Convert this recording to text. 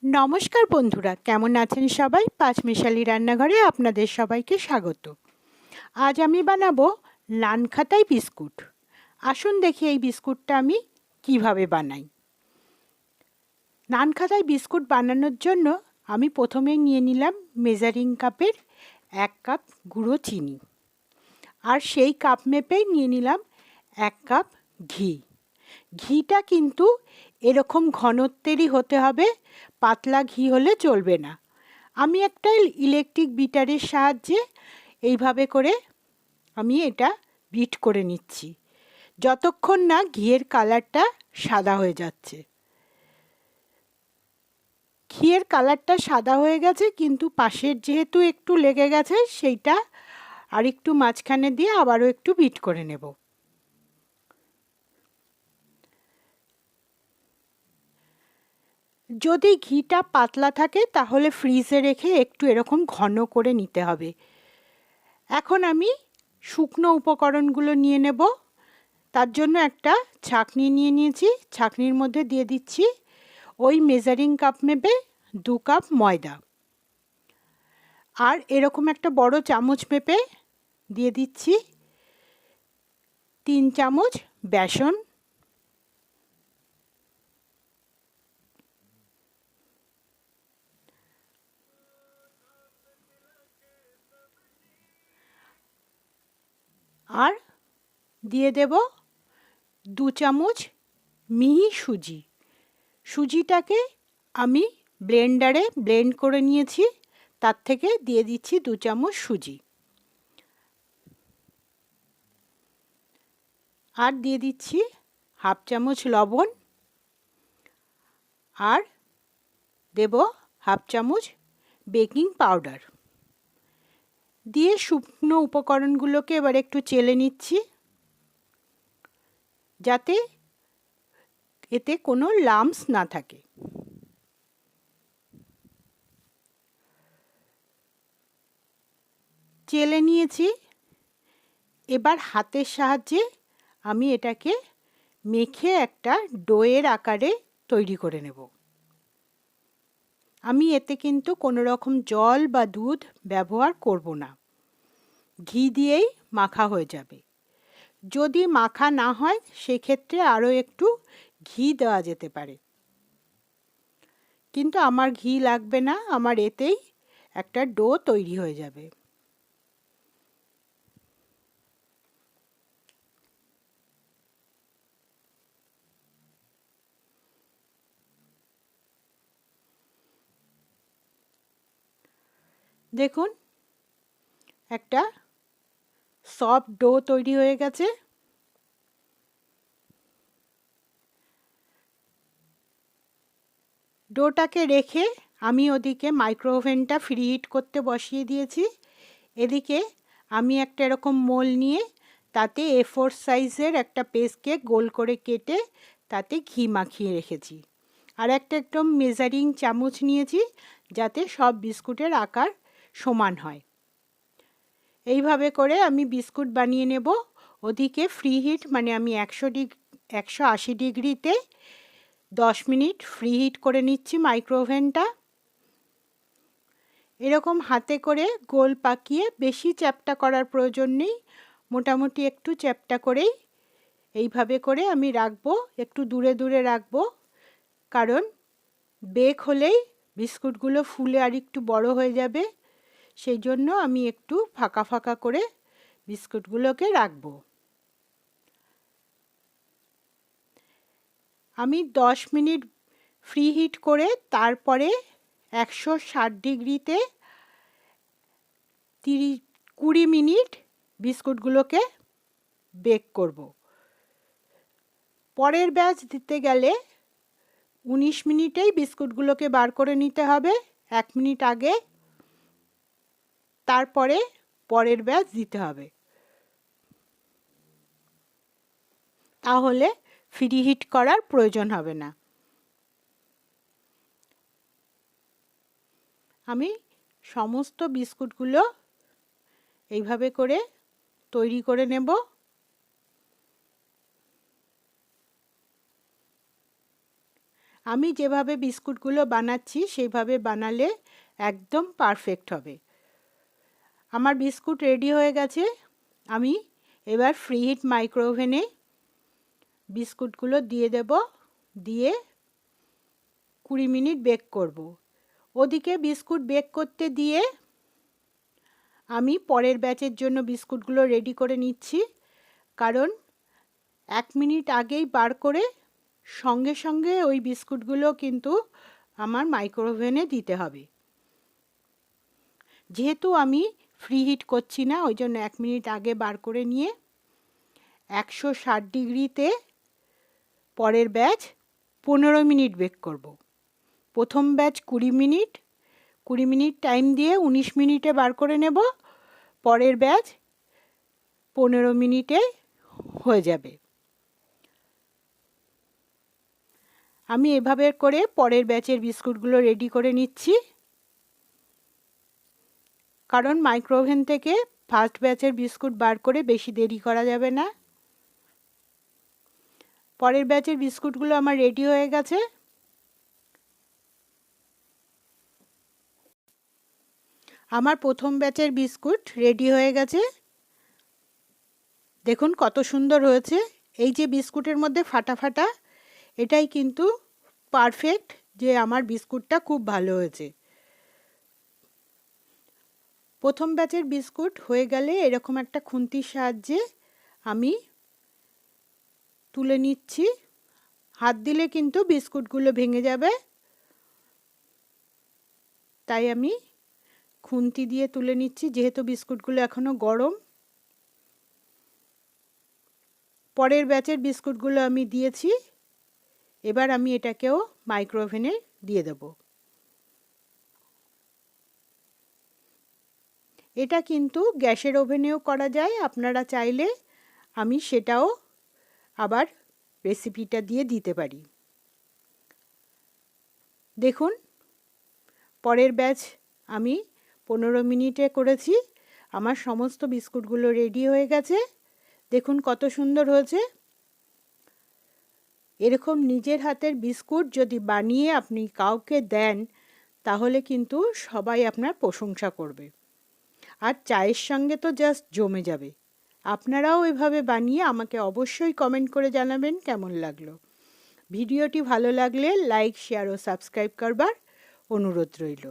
নমস্কার বন্ধুরা, কেমন আছেন সবাই? পাঁচমিশালি রান্নাঘরে আপনাদের সবাইকে স্বাগত। আজ আমি বানাবো নানখাতাই বিস্কুট। আসুন দেখি এই বিস্কুটটা আমি কিভাবে বানাই। নানখাতাই বিস্কুট বানানোর জন্য আমি প্রথমেই নিয়ে নিলাম মেজারিং কাপের 1 কাপ গুঁড়ো চিনি, আর সেই কাপ মেপেই নিয়ে নিলাম 1 কাপ ঘি। ঘিটা কিন্তু এরকম ঘনত্বেরই হতে হবে, পাতলা ঘি হলে চলবে না। আমি একটা ইলেকট্রিক বিটারের সাহায্যে এইভাবে করে আমি এটা বিট করে নিচ্ছি, যতক্ষণ না ঘিয়ের কালারটা সাদা হয়ে যাচ্ছে। ঘিয়ের কালারটা সাদা হয়ে গেছে, কিন্তু পাশের যেহেতু একটু লেগে গেছে, সেইটা আর একটু মাঝখানে দিয়ে আবারও একটু বিট করে নেব। যদি ঘিটা পাতলা থাকে তাহলে ফ্রিজে রেখে একটু এরকম ঘন করে নিতে হবে। এখন আমি শুকনো উপকরণগুলো নিয়ে নেব। তার জন্য একটা ছাঁকনি নিয়ে নিয়েছি, ছাঁকনির মধ্যে দিয়ে দিচ্ছি ওই মেজারিং কাপ মেপে 2 কাপ ময়দা, আর এরকম একটা বড় চামচ মেপে দিয়ে দিচ্ছি 3 চামচ বেসন, আর দিয়ে দেব 2 চামচ মিহি সুজি। সুজিটাকে আমি ব্লেন্ডারে ব্লেন্ড করে নিয়েছি, তার থেকে দিয়ে দিচ্ছি 2 চামচ সুজি, আর দিয়ে দিচ্ছি হাফ চামচ লবণ, আর দেব হাফ চামচ বেকিং পাউডার। দিয়ে শুকনো উপকরণগুলোকে এবার একটু চেলে নিচ্ছি, যাতে এতে কোনো লাম্পস না থাকে। চেলে নিয়েছি। এবার হাতের সাহায্যে আমি এটাকে মেখে একটা ডোয়ের আকারে তৈরি করে নেব। আমি এতে কিন্তু কোনো রকম জল বা দুধ ব্যবহার করব না, ঘি দিয়েই মাখা হয়ে যাবে। যদি মাখা না হয় সেক্ষেত্রে আরও একটু ঘি দেওয়া যেতে পারে, কিন্তু আমার ঘি লাগবে না, আমার এতেই একটা ডো তৈরি হয়ে যাবে। দেখুন, একটা সফট ডো তৈরি হয়ে গেছে। ডোটাকে রেখে আমি ওদিকে মাইক্রোওভেনটা ফ্রি হিট করতে বসিয়ে দিয়েছি। এদিকে আমি একটা এরকম মোল নিয়ে তাতে A4 সাইজের একটা পেস্টকে গোল করে কেটে তাতে ঘি মাখিয়ে রেখেছি, আর একটা একদম মেজারিং চামচ নিয়েছি যাতে সব বিস্কুটের আকার সমান হয়। এইভাবে করে আমি বিস্কুট বানিয়ে নেব। ওদিকে ফ্রি হিট মানে আমি 180 ডিগ্রিতে 10 মিনিট ফ্রি হিট করে নিচ্ছি মাইক্রোওভেনটা। এরকম হাতে করে গোল পাকিয়ে, বেশি চ্যাপ্টা করার প্রয়োজন নেই, মোটামুটি একটু চ্যাপ্টা করেই এইভাবে করে আমি রাখবো, একটু দূরে দূরে রাখবো, কারণ বেক হলেই বিস্কুটগুলো ফুলে আর একটু বড় হয়ে যাবে। সেই জন্য আমি একটু ফাঁকা ফাঁকা করে বিস্কুটগুলোকে রাখবো। আমি 10 মিনিট ফ্রি হিট করে তারপরে 160 ডিগ্রিতে 20 মিনিট বিস্কুটগুলোকে বেক করব। পরের ব্যাচ দিতে গেলে 19 মিনিটেই বিস্কুটগুলোকে বার করে নিতে হবে, 1 মিনিট আগে, তারপরে পরের ব্যাচ দিতে হবে। তাহলে ফ্রি হিট করার প্রয়োজন হবে না। আমি সমস্ত বিস্কুটগুলো এইভাবে করে তৈরি করে নেব। আমি যেভাবে বিস্কুটগুলো বানাচ্ছি সেইভাবে বানালে একদম পারফেক্ট হবে। আমার বিস্কুট রেডি হয়ে গেছে। আমি এবার ফ্রিহিট মাইক্রোওভেনে বিস্কুটগুলো দিয়ে দেব, দিয়ে 20 মিনিট বেক করব। ওদিকে বিস্কুট বেক করতে দিয়ে আমি পরের ব্যাচের জন্য বিস্কুটগুলো রেডি করে নিচ্ছি, কারণ 1 মিনিট আগেই বার করে সঙ্গে সঙ্গে ওই বিস্কুটগুলো কিন্তু আমার মাইক্রোওভেনে দিতে হবে। যেহেতু আমি ফ্রিহিট করছি না, ওই জন্য 1 মিনিট আগে বার করে নিয়ে 160 ডিগ্রিতে পরের ব্যাচ 15 মিনিট বেক করব। প্রথম ব্যাচ 20 মিনিট, 20 মিনিট টাইম দিয়ে 19 মিনিটে বার করে নেব। পরের ব্যাচ 15 মিনিটে হয়ে যাবে। আমি এভাবে করে পরের ব্যাচের বিস্কুটগুলো রেডি করে নিচ্ছি, কারণ মাইক্রোওভেন থেকে ফার্স্ট ব্যাচের বিস্কুট বার করে বেশি দেরি করা যাবে না। পরের ব্যাচের বিস্কুটগুলো আমার রেডি হয়ে গেছে। আমার প্রথম ব্যাচের বিস্কুট রেডি হয়ে গেছে। দেখুন কত সুন্দর হয়েছে। এই যে বিস্কুটের মধ্যে ফাটা ফাটা, এটাই কিন্তু পারফেক্ট যে আমার বিস্কুটটা খুব ভালো হয়েছে। প্রথম ব্যাচের বিস্কুট হয়ে গেলে এরকম একটা খুন্তির সাহায্যে আমি তুলে নিচ্ছি। হাত দিলে কিন্তু বিস্কুটগুলো ভেঙে যাবে, তাই আমি খুন্তি দিয়ে তুলে নিচ্ছি, যেহেতু বিস্কুটগুলো এখনো গরম। পরের ব্যাচের বিস্কুটগুলো আমি দিয়েছি। এবার আমি এটাকেও মাইক্রোওভেনে দিয়ে দেব। এটা কিন্তু গ্যাসের ওভেনেও করা যায়, আপনারা চাইলে আমি সেটাও আবার রেসিপিটা দিয়ে দিতে পারি। দেখুন পরের ব্যাচ আমি 15 মিনিটে করেছি। আমার সমস্ত বিস্কুটগুলো রেডি হয়ে গেছে। দেখুন কত সুন্দর হয়েছে। এরকম নিজের হাতের বিস্কুট যদি বানিয়ে আপনি কাউকে দেন, তাহলে কিন্তু সবাই আপনার প্রশংসা করবে, আর চায়ের সঙ্গে তো জাস্ট জমে যাবে। আপনারাও এভাবে বানিয়ে আমাকে অবশ্যই কমেন্ট করে জানাবেন কেমন লাগলো। ভিডিওটি ভালো লাগলে লাইক, শেয়ার ও সাবস্ক্রাইব করবার অনুরোধ রইল।